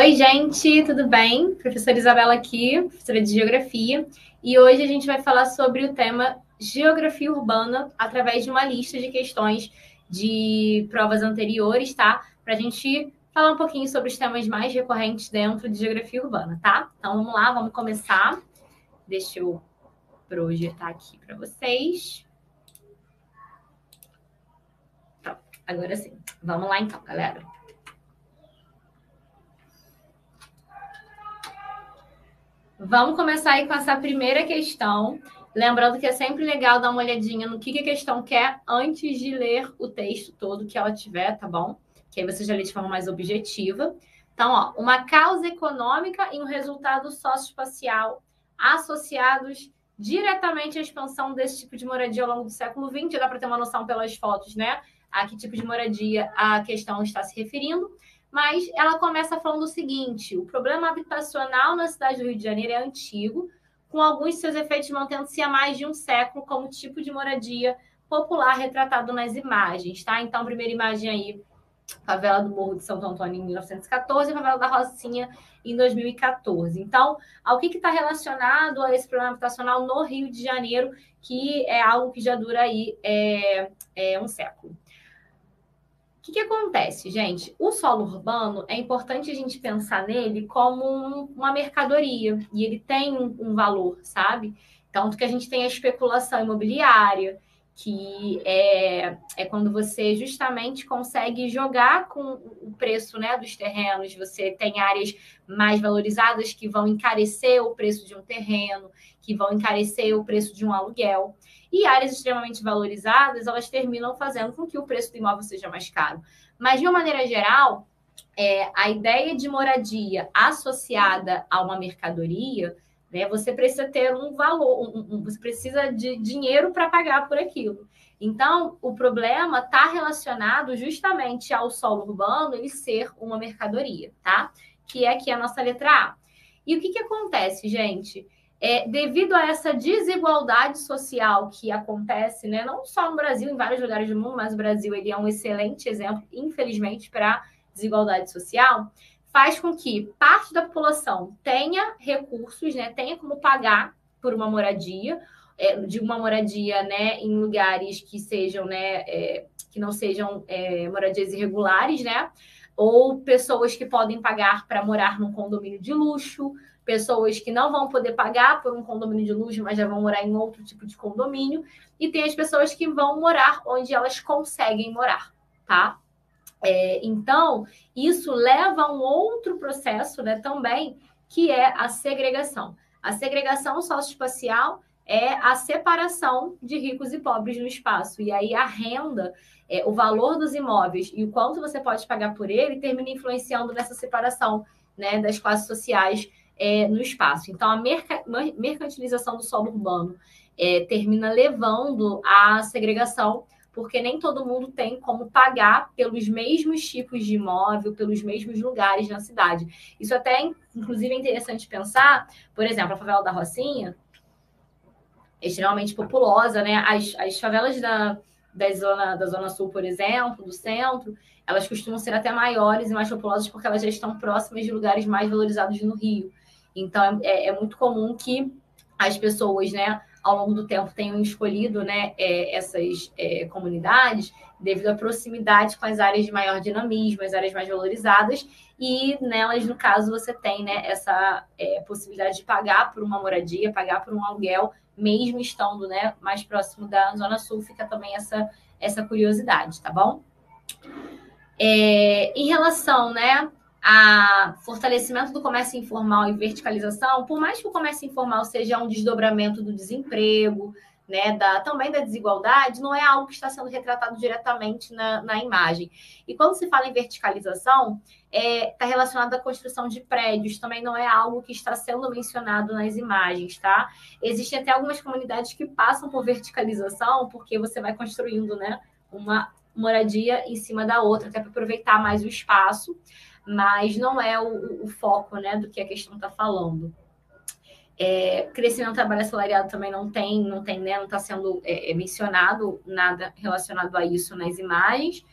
Oi, gente, tudo bem? Professora Isabela aqui, professora de Geografia, e hoje a gente vai falar sobre o tema Geografia Urbana através de uma lista de questões de provas anteriores, tá? Para a gente falar um pouquinho sobre os temas mais recorrentes dentro de Geografia Urbana, tá? Então vamos lá, vamos começar. Deixa eu projetar aqui para vocês. Pronto, agora sim. Vamos lá então, galera. Vamos começar aí com essa primeira questão. Lembrando que é sempre legal dar uma olhadinha no que a questão quer antes de ler o texto todo que ela tiver, tá bom? Que aí você já lê de forma mais objetiva. Então, ó, uma causa econômica e um resultado socioespacial associados diretamente à expansão desse tipo de moradia ao longo do século XX. Já dá para ter uma noção pelas fotos, né? A que tipo de moradia a questão está se referindo. Mas ela começa falando o seguinte: o problema habitacional na cidade do Rio de Janeiro é antigo, com alguns de seus efeitos mantendo-se há mais de um século como tipo de moradia popular retratado nas imagens, tá? Então, a primeira imagem aí, favela do Morro de Santo Antônio em 1914 e favela da Rocinha em 2014. Então, ao que está relacionado a esse problema habitacional no Rio de Janeiro, que é algo que já dura aí um século. O que acontece, gente? O solo urbano, é importante a gente pensar nele como uma mercadoria, e ele tem um valor, sabe? Tanto que a gente tem a especulação imobiliária, que é quando você justamente consegue jogar com o preço, né, dos terrenos. Você tem áreas mais valorizadas que vão encarecer o preço de um terreno, que vão encarecer o preço de um aluguel. E áreas extremamente valorizadas, elas terminam fazendo com que o preço do imóvel seja mais caro. Mas, de uma maneira geral, a ideia de moradia associada a uma mercadoria, né, você precisa ter um valor, você precisa de dinheiro para pagar por aquilo. Então, o problema está relacionado justamente ao solo urbano ele ser uma mercadoria, tá? Que é aqui a nossa letra A. E o que acontece, gente? Devido a essa desigualdade social que acontece, né, não só no Brasil, em vários lugares do mundo, mas o Brasil ele é um excelente exemplo, infelizmente, para desigualdade social, faz com que parte da população tenha recursos, né, tenha como pagar por uma moradia, de uma moradia, né, em lugares que sejam, né, que não sejam moradias irregulares, né, ou pessoas que podem pagar para morar num condomínio de luxo, pessoas que não vão poder pagar por um condomínio de luxo, mas já vão morar em outro tipo de condomínio, e tem as pessoas que vão morar onde elas conseguem morar, tá? Então, isso leva a um outro processo, né, também, que é a segregação. A segregação socioespacial é a separação de ricos e pobres no espaço. E aí a renda, o valor dos imóveis e o quanto você pode pagar por ele termina influenciando nessa separação, né, das classes sociais no espaço. Então, a mercantilização do solo urbano termina levando à segregação, porque nem todo mundo tem como pagar pelos mesmos tipos de imóvel, pelos mesmos lugares na cidade. Isso até, inclusive, é interessante pensar, por exemplo, a favela da Rocinha é extremamente populosa, né? As favelas da Zona Sul, por exemplo, do centro, elas costumam ser até maiores e mais populosas porque elas já estão próximas de lugares mais valorizados no Rio. Então, é muito comum que as pessoas, né, ao longo do tempo tenham escolhido, né, essas comunidades devido à proximidade com as áreas de maior dinamismo, as áreas mais valorizadas, e nelas, no caso, você tem, né, essa possibilidade de pagar por uma moradia, pagar por um aluguel, mesmo estando, né, mais próximo da Zona Sul, fica também essa curiosidade, tá bom? Em relação, né, a fortalecimento do comércio informal e verticalização, por mais que o comércio informal seja um desdobramento do desemprego, né, também da desigualdade, não é algo que está sendo retratado diretamente na imagem. E quando se fala em verticalização, está relacionado à construção de prédios, também não é algo que está sendo mencionado nas imagens, tá? Existem até algumas comunidades que passam por verticalização, porque você vai construindo, né, uma moradia em cima da outra, até para aproveitar mais o espaço, mas não é o foco, né, do que a questão está falando. Crescimento do trabalho assalariado também não tem, né, não está sendo mencionado nada relacionado a isso nas imagens.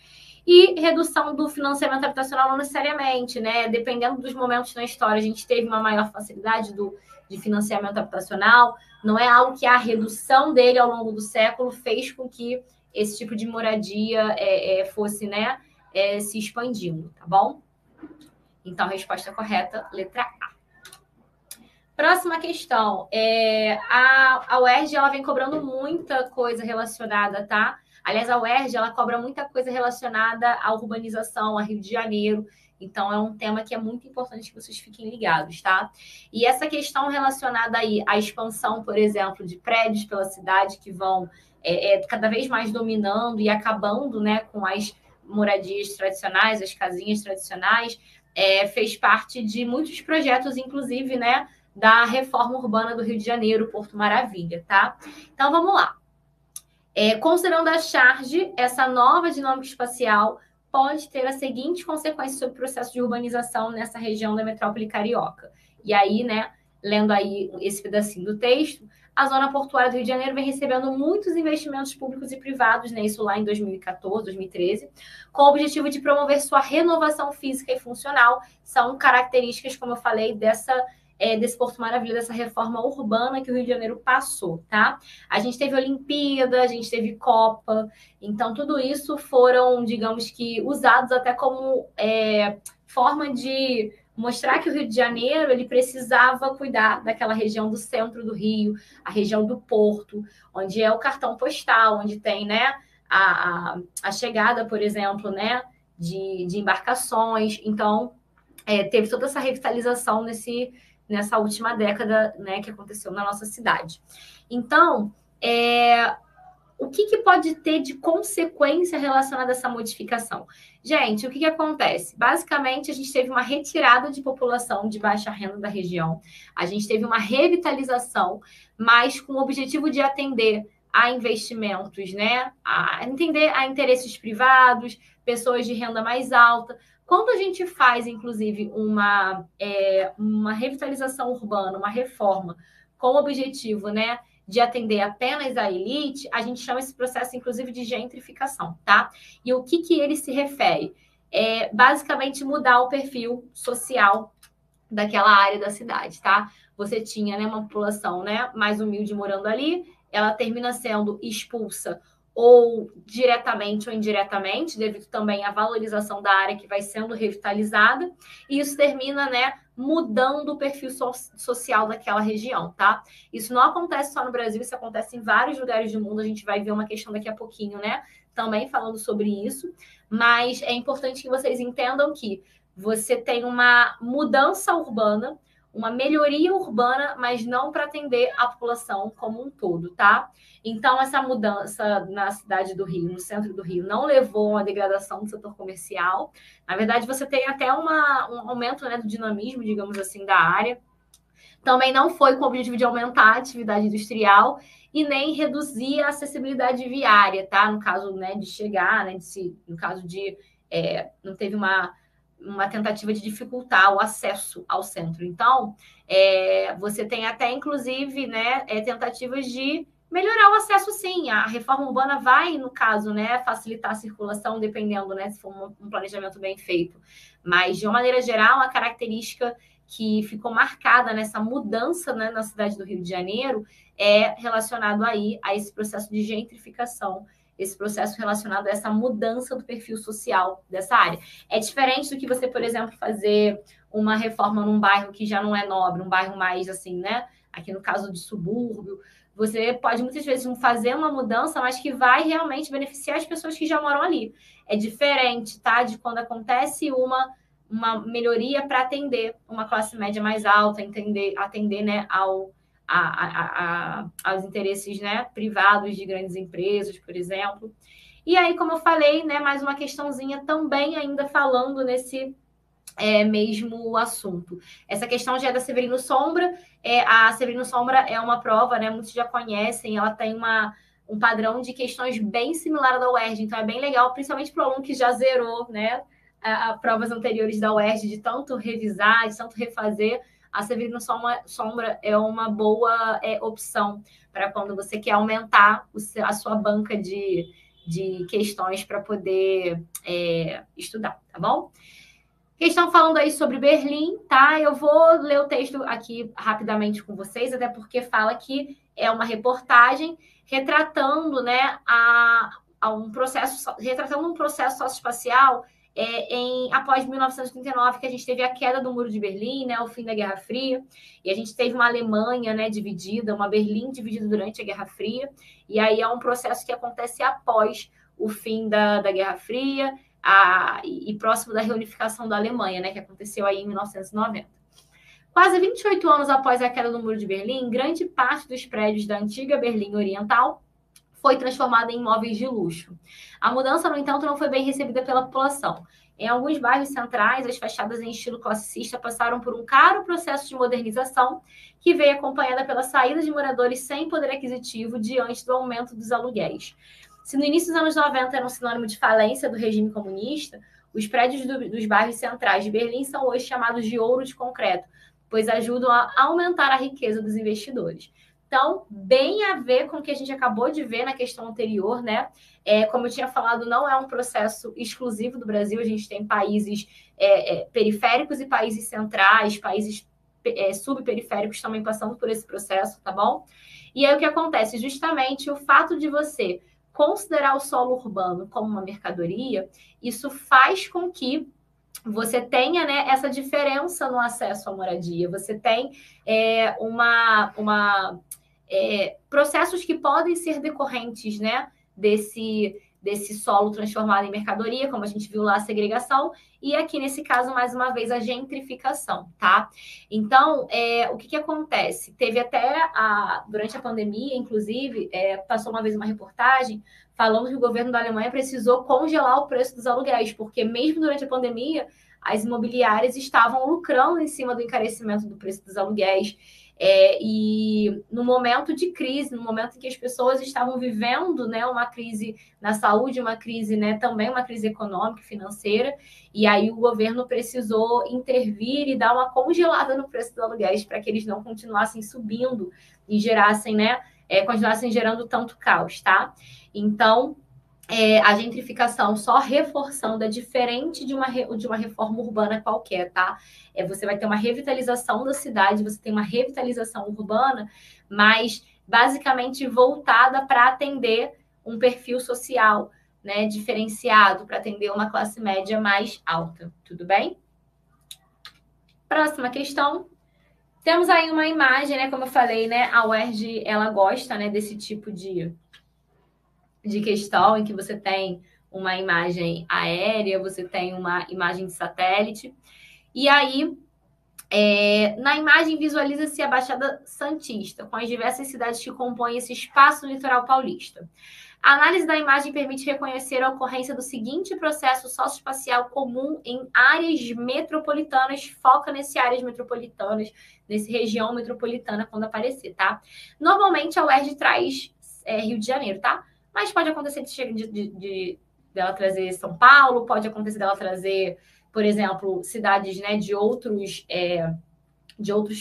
E redução do financiamento habitacional não necessariamente, né? Dependendo dos momentos na história, a gente teve uma maior facilidade de financiamento habitacional, não é algo que a redução dele ao longo do século fez com que esse tipo de moradia fosse, né, se expandindo, tá bom? Então, a resposta correta, letra A. Próxima questão. A UERJ ela vem cobrando muita coisa relacionada, tá? Aliás, a UERJ ela cobra muita coisa relacionada à urbanização, a Rio de Janeiro. Então, é um tema que é muito importante que vocês fiquem ligados, tá? E essa questão relacionada aí à expansão, por exemplo, de prédios pela cidade que vão cada vez mais dominando e acabando, né, com as moradias tradicionais, as casinhas tradicionais, fez parte de muitos projetos, inclusive, né, da reforma urbana do Rio de Janeiro, Porto Maravilha, tá? Então, vamos lá. Considerando a charge, essa nova dinâmica espacial pode ter as seguintes consequências sobre o processo de urbanização nessa região da metrópole carioca. E aí, né, lendo aí esse pedacinho do texto, a zona portuária do Rio de Janeiro vem recebendo muitos investimentos públicos e privados, né, isso lá em 2014, 2013, com o objetivo de promover sua renovação física e funcional. São características, como eu falei, desse Porto Maravilha, dessa reforma urbana que o Rio de Janeiro passou, tá? A gente teve Olimpíada, a gente teve Copa, então tudo isso foram, digamos que, usados até como forma de mostrar que o Rio de Janeiro ele precisava cuidar daquela região do centro do Rio, a região do Porto, onde é o cartão postal, onde tem, né, a chegada, por exemplo, né, de embarcações. Então, teve toda essa revitalização nessa última década, né, que aconteceu na nossa cidade. Então, o que pode ter de consequência relacionada a essa modificação? Gente, o que acontece? Basicamente, a gente teve uma retirada de população de baixa renda da região, a gente teve uma revitalização, mas com o objetivo de atender a investimentos, né? A interesses privados, pessoas de renda mais alta. Quando a gente faz, inclusive, uma revitalização urbana, uma reforma, com o objetivo, né, de atender apenas a elite, a gente chama esse processo, inclusive, de gentrificação, tá? E o que ele se refere? Basicamente, mudar o perfil social daquela área da cidade, tá? Você tinha, né, uma população, né, mais humilde morando ali, ela termina sendo expulsa ou diretamente ou indiretamente, devido também à valorização da área que vai sendo revitalizada, e isso termina, né, mudando o perfil social daquela região, tá? Isso não acontece só no Brasil, isso acontece em vários lugares do mundo, a gente vai ver uma questão daqui a pouquinho, né, também falando sobre isso, mas é importante que vocês entendam que você tem uma mudança urbana, uma melhoria urbana, mas não para atender a população como um todo, tá? Então, essa mudança na cidade do Rio, no centro do Rio, não levou a uma degradação do setor comercial. Na verdade, você tem até um aumento, né, do dinamismo, digamos assim, da área. Também não foi com o objetivo de aumentar a atividade industrial e nem reduzir a acessibilidade viária, tá? No caso, né, de chegar, né, no caso de não teve uma tentativa de dificultar o acesso ao centro. Então, você tem até, inclusive, né, tentativas de melhorar o acesso, sim. A reforma urbana vai, no caso, né, facilitar a circulação, dependendo, né, se for um planejamento bem feito. Mas, de uma maneira geral, a característica que ficou marcada nessa mudança, né, na cidade do Rio de Janeiro é relacionado aí a esse processo de gentrificação, esse processo relacionado a essa mudança do perfil social dessa área. É diferente do que você, por exemplo, fazer uma reforma num bairro que já não é nobre, um bairro mais assim, né? Aqui no caso de subúrbio, você pode muitas vezes fazer uma mudança, mas que vai realmente beneficiar as pessoas que já moram ali. É diferente, tá? De quando acontece uma melhoria para atender uma classe média mais alta, atender, né, aos interesses, né, privados de grandes empresas, por exemplo. E aí, como eu falei, né, mais uma questãozinha também ainda falando nesse mesmo assunto. Essa questão já é da Severino Sombra. A Severino Sombra é uma prova, né, muitos já conhecem, ela tem um padrão de questões bem similar ao da UERJ, então é bem legal, principalmente para o aluno que já zerou, né, a provas anteriores da UERJ, de tanto revisar, de tanto refazer. A Severino Sombra é uma boa opção para quando você quer aumentar a sua banca de de questões para poder estudar, tá bom? Questão falando aí sobre Berlim, tá? Eu vou ler o texto aqui rapidamente com vocês, até porque fala que é uma reportagem retratando, né, retratando um processo socioespacial após 1939, que a gente teve a queda do Muro de Berlim, né, o fim da Guerra Fria, e a gente teve uma Alemanha, né, dividida, uma Berlim dividida durante a Guerra Fria, e aí é um processo que acontece após o fim da Guerra Fria, e próximo da reunificação da Alemanha, né, que aconteceu aí em 1990. Quase 28 anos após a queda do Muro de Berlim, grande parte dos prédios da antiga Berlim Oriental foi transformada em imóveis de luxo. A mudança, no entanto, não foi bem recebida pela população. Em alguns bairros centrais, as fachadas em estilo classicista passaram por um caro processo de modernização que veio acompanhada pela saída de moradores sem poder aquisitivo diante do aumento dos aluguéis. Se no início dos anos 90 era um sinônimo de falência do regime comunista, os prédios dos bairros centrais de Berlim são hoje chamados de ouro de concreto, pois ajudam a aumentar a riqueza dos investidores. Então, bem a ver com o que a gente acabou de ver na questão anterior, né? Como eu tinha falado, não é um processo exclusivo do Brasil, a gente tem países periféricos e países centrais, países subperiféricos também passando por esse processo, tá bom? E aí o que acontece? Justamente o fato de você considerar o solo urbano como uma mercadoria, isso faz com que você tenha, né, essa diferença no acesso à moradia. Você tem processos que podem ser decorrentes, né, desse solo transformado em mercadoria, como a gente viu lá, a segregação, e aqui, nesse caso, mais uma vez, a gentrificação, tá? Então, o que acontece? Teve até, durante a pandemia, inclusive, passou uma vez uma reportagem falando que o governo da Alemanha precisou congelar o preço dos aluguéis, porque mesmo durante a pandemia, as imobiliárias estavam lucrando em cima do encarecimento do preço dos aluguéis, e no momento de crise, no momento em que as pessoas estavam vivendo, né, uma crise na saúde, uma crise, né, também uma crise econômica e financeira, e aí o governo precisou intervir e dar uma congelada no preço dos aluguéis para que eles não continuassem subindo e gerassem, né, continuassem gerando tanto caos, tá? Então, a gentrificação, só reforçando, é diferente de uma reforma urbana qualquer, tá? Você vai ter uma revitalização da cidade, você tem uma revitalização urbana, mas basicamente voltada para atender um perfil social, né, diferenciado, para atender uma classe média mais alta. Tudo bem? Próxima questão. Temos aí uma imagem, né, como eu falei, né, a UERJ, ela gosta, né, desse tipo de questão em que você tem uma imagem aérea, você tem uma imagem de satélite, e aí na imagem visualiza-se a Baixada Santista, com as diversas cidades que compõem esse espaço no litoral paulista. A análise da imagem permite reconhecer a ocorrência do seguinte processo socioespacial comum em áreas metropolitanas, foca nesse áreas metropolitanas, nesse região metropolitana quando aparecer, tá? Normalmente a UERJ traz Rio de Janeiro, tá? Mas pode acontecer dela trazer São Paulo, pode acontecer dela trazer, por exemplo, cidades, né, de outros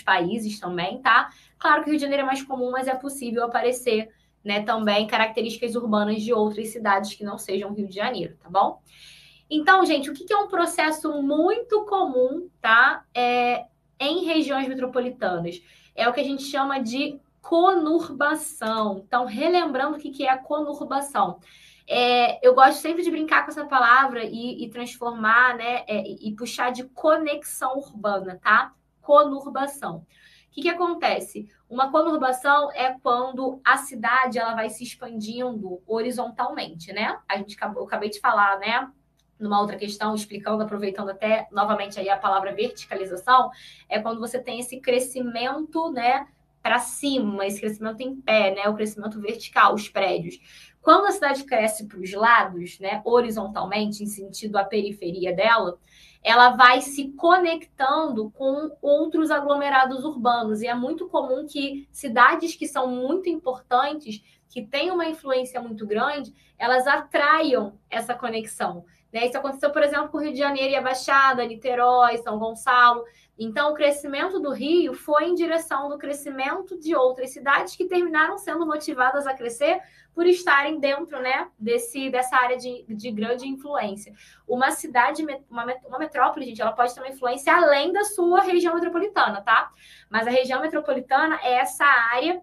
países também, tá? Claro que o Rio de Janeiro é mais comum, mas é possível aparecer, né, também características urbanas de outras cidades que não sejam Rio de Janeiro, tá bom? Então, gente, o que é um processo muito comum, tá? Em regiões metropolitanas? É o que a gente chama de conurbação. Então, relembrando o que é a conurbação. Eu gosto sempre de brincar com essa palavra e transformar, né, e puxar de conexão urbana, tá? Conurbação. O que acontece? Uma conurbação é quando a cidade ela vai se expandindo horizontalmente, né? Eu acabei de falar, né, numa outra questão, explicando, aproveitando até novamente aí a palavra verticalização, é quando você tem esse crescimento, né, para cima, esse crescimento em pé, né, o crescimento vertical, os prédios. Quando a cidade cresce para os lados, né, horizontalmente, em sentido à periferia dela, ela vai se conectando com outros aglomerados urbanos. E é muito comum que cidades que são muito importantes, que têm uma influência muito grande, elas atraiam essa conexão. Né? Isso aconteceu, por exemplo, com o Rio de Janeiro e a Baixada, Niterói, São Gonçalo. Então, o crescimento do Rio foi em direção do crescimento de outras cidades que terminaram sendo motivadas a crescer por estarem dentro, né, dessa área de grande influência. Uma cidade, uma metrópole, gente, ela pode ter uma influência além da sua região metropolitana, tá? Mas a região metropolitana é essa área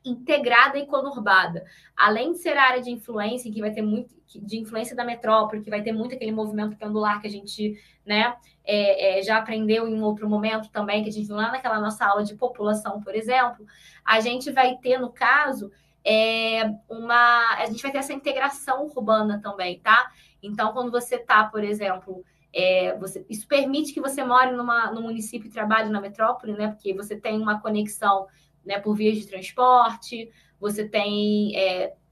integrada e conurbada. Além de ser a área de influência, que vai ter muito de influência da metrópole, que vai ter muito aquele movimento pendular que a gente, né, já aprendeu em outro momento também, que a gente viu lá naquela nossa aula de população, por exemplo, a gente vai ter, no caso, a gente vai ter essa integração urbana também, tá? Então, quando você está, por exemplo, isso permite que você more no município e trabalhe na metrópole, né? Porque você tem uma conexão, né, por vias de transporte, você tem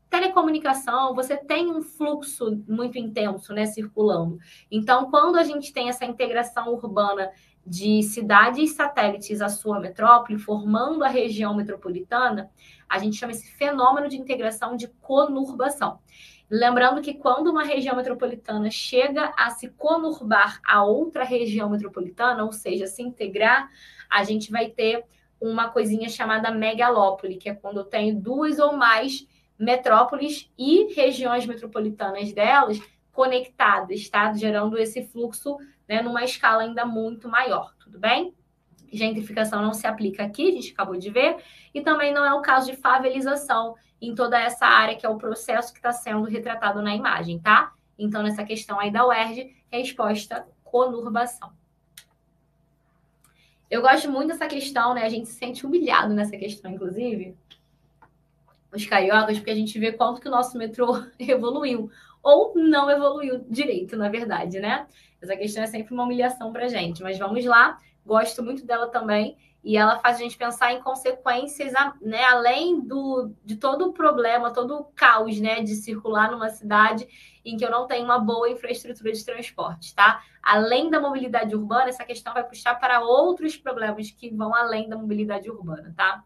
telecomunicação, você tem um fluxo muito intenso, né, circulando. Então, quando a gente tem essa integração urbana de cidades satélites à sua metrópole, formando a região metropolitana, a gente chama esse fenômeno de integração de conurbação. Lembrando que quando uma região metropolitana chega a se conurbar a outra região metropolitana, ou seja, se integrar, a gente vai ter uma coisinha chamada megalópole, que é quando eu tenho duas ou mais metrópoles e regiões metropolitanas delas conectadas, tá? Gerando esse fluxo, né, numa escala ainda muito maior, tudo bem? Gentrificação não se aplica aqui, a gente acabou de ver, e também não é o caso de favelização em toda essa área, que é o processo que está sendo retratado na imagem, tá? Então, nessa questão aí da UERJ, resposta conurbação. Eu gosto muito dessa questão, né? A gente se sente humilhado nessa questão, inclusive, os cariocas, porque a gente vê quanto que o nosso metrô evoluiu, ou não evoluiu direito, na verdade, né? Essa questão é sempre uma humilhação pra gente, mas vamos lá, gosto muito dela também, e ela faz a gente pensar em consequências, né, além de todo o problema, todo o caos, né, de circular numa cidade em que eu não tenho uma boa infraestrutura de transporte, tá? Além da mobilidade urbana, essa questão vai puxar para outros problemas que vão além da mobilidade urbana, tá?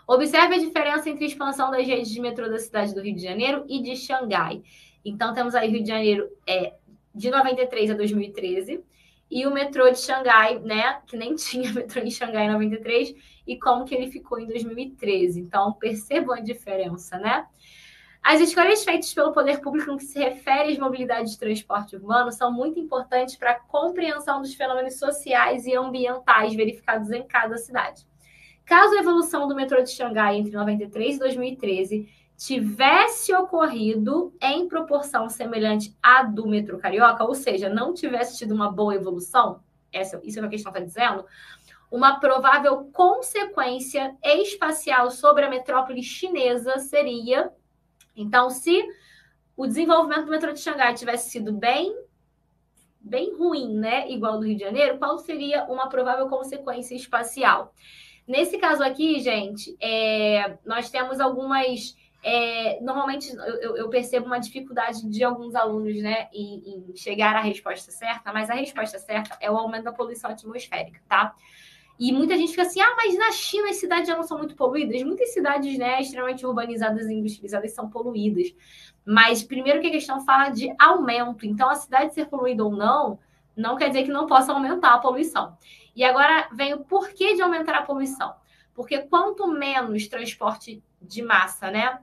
Observe a diferença entre a expansão das redes de metrô da cidade do Rio de Janeiro e de Xangai. Então, temos aí Rio de Janeiro de 93 a 2013, e o metrô de Xangai, né, que nem tinha metrô em Xangai em 93, e como que ele ficou em 2013. Então, percebam a diferença, né? As escolhas feitas pelo poder público no que se refere às mobilidades de transporte urbano são muito importantes para a compreensão dos fenômenos sociais e ambientais verificados em cada cidade. Caso a evolução do metrô de Xangai entre 93 e 2013 tivesse ocorrido em proporção semelhante à do metrô carioca, ou seja, não tivesse tido uma boa evolução, isso é o que a questão está dizendo, uma provável consequência espacial sobre a metrópole chinesa seria... Então, se o desenvolvimento do metrô de Xangai tivesse sido bem ruim, né, igual do Rio de Janeiro, qual seria uma provável consequência espacial? Nesse caso aqui, gente, nós temos algumas... normalmente, eu percebo uma dificuldade de alguns alunos, né, em chegar à resposta certa, mas a resposta certa é o aumento da poluição atmosférica, tá? E muita gente fica assim, mas na China as cidades já não são muito poluídas? Muitas cidades, né, extremamente urbanizadas e industrializadas são poluídas. Mas, primeiro que a questão fala de aumento. Então, a cidade ser poluída ou não quer dizer que não possa aumentar a poluição. E agora vem o porquê de aumentar a poluição. Porque quanto menos transporte de massa, né,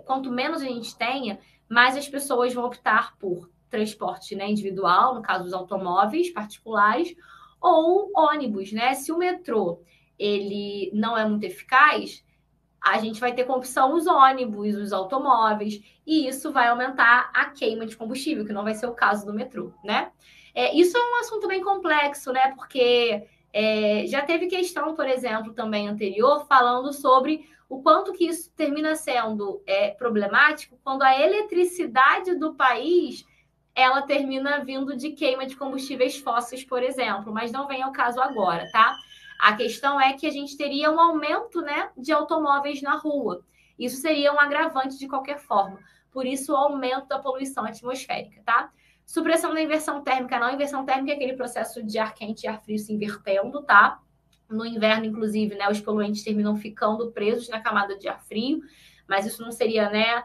quanto menos a gente tenha, mais as pessoas vão optar por transporte, né, individual, no caso dos automóveis particulares, ou ônibus, né? Se o metrô ele não é muito eficaz, a gente vai ter como opção os ônibus, os automóveis, e isso vai aumentar a queima de combustível, que não vai ser o caso do metrô, né? Isso é um assunto bem complexo, né? Porque já teve questão, por exemplo, também anterior, falando sobre o quanto que isso termina sendo problemático quando a eletricidade do país ela termina vindo de queima de combustíveis fósseis, por exemplo, mas não vem ao caso agora, tá? A questão é que a gente teria um aumento, né, de automóveis na rua. Isso seria um agravante de qualquer forma. Por isso, o aumento da poluição atmosférica, tá? Supressão da inversão térmica, não. Inversão térmica é aquele processo de ar quente e ar frio se invertendo, tá? No inverno, inclusive, né, os poluentes terminam ficando presos na camada de ar frio, mas isso não seria, né,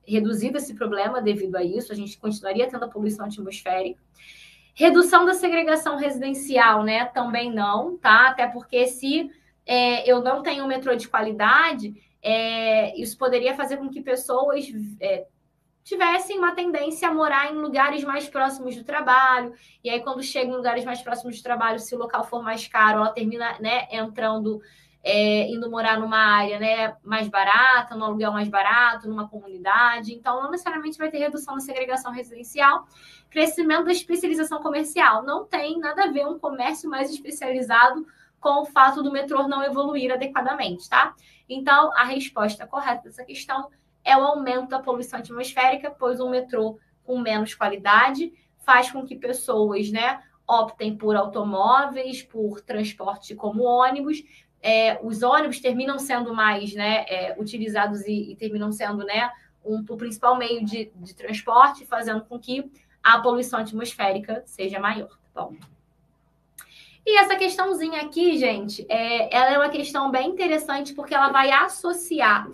reduzido esse problema devido a isso, a gente continuaria tendo a poluição atmosférica. Redução da segregação residencial, né? Também não, tá? Até porque se eu não tenho um metrô de qualidade, isso poderia fazer com que pessoas tivessem uma tendência a morar em lugares mais próximos do trabalho, e aí quando chega em lugares mais próximos do trabalho, se o local for mais caro, ela termina, né, indo morar numa área, né, mais barata, num aluguel mais barato, numa comunidade. Então, não necessariamente vai ter redução da segregação residencial. Crescimento da especialização comercial. Não tem nada a ver um comércio mais especializado com o fato do metrô não evoluir adequadamente, tá? Então, a resposta correta dessa questão é o aumento da poluição atmosférica, pois um metrô com menos qualidade faz com que pessoas, né, optem por automóveis, por transporte como ônibus. Os ônibus terminam sendo mais, né, utilizados e terminam sendo, né, o principal meio de transporte, fazendo com que a poluição atmosférica seja maior. Tá bom? E essa questãozinha aqui, gente, ela é uma questão bem interessante porque ela vai associar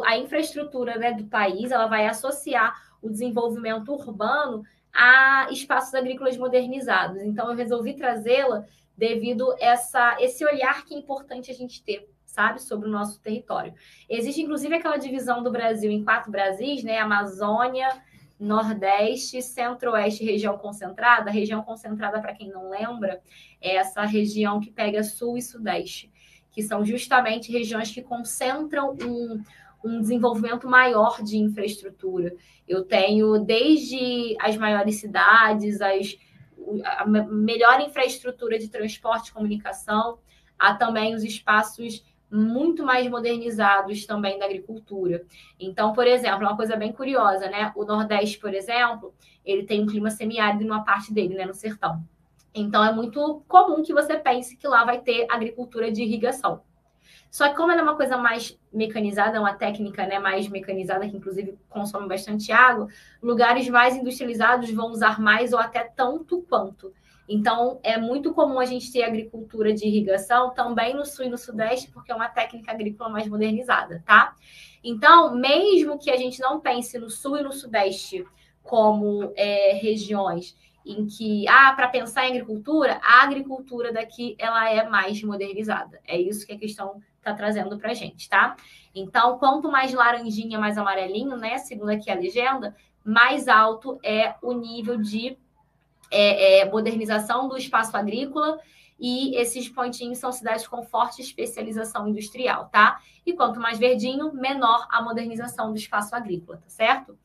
a infraestrutura, né, do país, ela vai associar o desenvolvimento urbano a espaços agrícolas modernizados. Então, eu resolvi trazê-la devido a esse olhar que é importante a gente ter, sabe, sobre o nosso território. Existe, inclusive, aquela divisão do Brasil em 4 Brasis, né, Amazônia, Nordeste, Centro-Oeste, região concentrada. A região concentrada, para quem não lembra, é essa região que pega Sul e Sudeste, que são justamente regiões que concentram um desenvolvimento maior de infraestrutura. Eu tenho desde as maiores cidades, a melhor infraestrutura de transporte e comunicação, há também os espaços muito mais modernizados também da agricultura. Então, por exemplo, uma coisa bem curiosa, né? O Nordeste, por exemplo, ele tem um clima semiárido numa parte dele, né? No sertão. Então, é muito comum que você pense que lá vai ter agricultura de irrigação. Só que como ela é uma coisa mais mecanizada, uma técnica, né, mais mecanizada, que inclusive consome bastante água, lugares mais industrializados vão usar mais ou até tanto quanto. Então, é muito comum a gente ter agricultura de irrigação também no Sul e no Sudeste, porque é uma técnica agrícola mais modernizada, tá? Então, mesmo que a gente não pense no Sul e no Sudeste como regiões em que, para pensar em agricultura, a agricultura daqui, ela é mais modernizada. É isso que a questão está trazendo para a gente, tá? Então, quanto mais laranjinha, mais amarelinho, né? Segundo aqui a legenda, mais alto é o nível de modernização do espaço agrícola, e esses pontinhos são cidades com forte especialização industrial, tá? E quanto mais verdinho, menor a modernização do espaço agrícola, tá certo?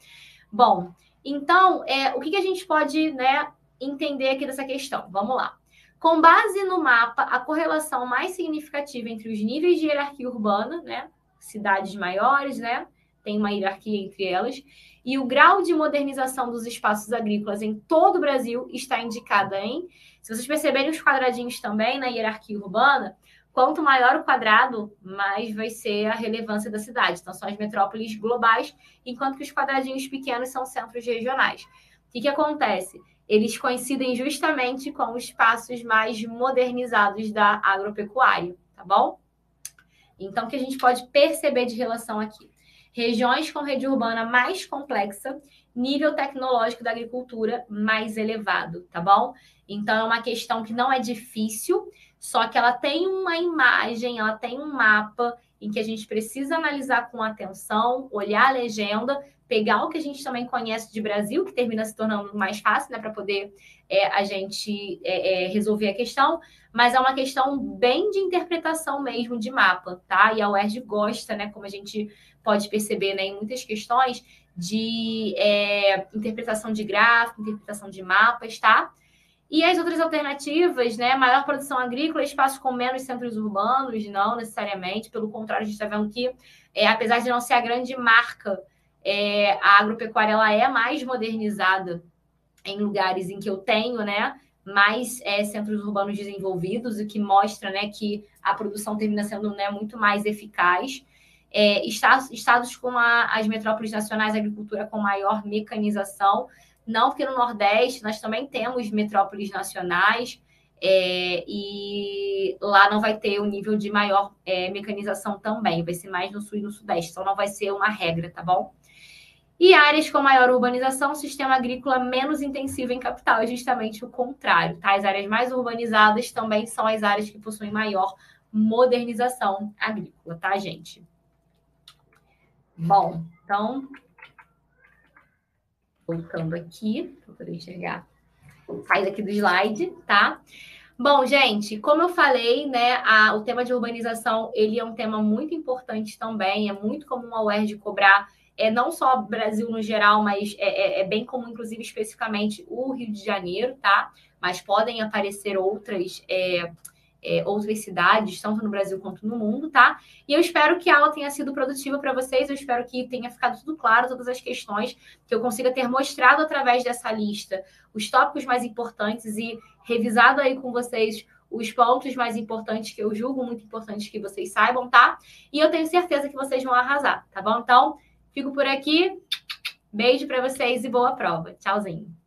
Bom, então, o que a gente pode, né, entender aqui dessa questão? Vamos lá. Com base no mapa, a correlação mais significativa entre os níveis de hierarquia urbana, né, cidades maiores, né, tem uma hierarquia entre elas, e o grau de modernização dos espaços agrícolas em todo o Brasil está indicada em, se vocês perceberem os quadradinhos também na hierarquia urbana, quanto maior o quadrado, mais vai ser a relevância da cidade. Então, são as metrópoles globais, enquanto que os quadradinhos pequenos são centros regionais. O que acontece? Eles coincidem justamente com os espaços mais modernizados da agropecuária, tá bom? Então, o que a gente pode perceber de relação aqui? Regiões com rede urbana mais complexa, nível tecnológico da agricultura mais elevado, tá bom? Então, é uma questão que não é difícil, só que ela tem uma imagem, ela tem um mapa em que a gente precisa analisar com atenção, olhar a legenda, pegar o que a gente também conhece de Brasil, que termina se tornando mais fácil, né, para poder a gente resolver a questão, mas é uma questão bem de interpretação mesmo de mapa, tá? E a UERJ gosta, né, como a gente pode perceber, né, em muitas questões de interpretação de gráfico, interpretação de mapas, tá? E as outras alternativas, né? Maior produção agrícola, espaços com menos centros urbanos, não necessariamente. Pelo contrário, a gente está vendo que, apesar de não ser a grande marca, a agropecuária ela é mais modernizada em lugares em que eu tenho, né? Mais centros urbanos desenvolvidos, o que mostra, né, que a produção termina sendo, né, muito mais eficaz. Estados com as metrópoles nacionais, a agricultura com maior mecanização. Não, porque no Nordeste nós também temos metrópoles nacionais e lá não vai ter o nível de maior mecanização também, vai ser mais no Sul e no Sudeste, então não vai ser uma regra, tá bom? E áreas com maior urbanização, sistema agrícola menos intensivo em capital, é justamente o contrário, tá? As áreas mais urbanizadas também são as áreas que possuem maior modernização agrícola, tá, gente? Bom, então, voltando aqui, para poder enxergar, faz aqui do slide, tá? Bom, gente, como eu falei, né, o tema de urbanização, ele é um tema muito importante também, é muito comum a UERJ cobrar, não só o Brasil no geral, mas é bem comum, inclusive, especificamente o Rio de Janeiro, tá? Mas podem aparecer outras cidades, tanto no Brasil quanto no mundo, tá? E eu espero que a aula tenha sido produtiva para vocês, eu espero que tenha ficado tudo claro, todas as questões, que eu consiga ter mostrado através dessa lista os tópicos mais importantes e revisado aí com vocês os pontos mais importantes que eu julgo muito importantes que vocês saibam, tá? E eu tenho certeza que vocês vão arrasar, tá bom? Então, fico por aqui. Beijo para vocês e boa prova. Tchauzinho.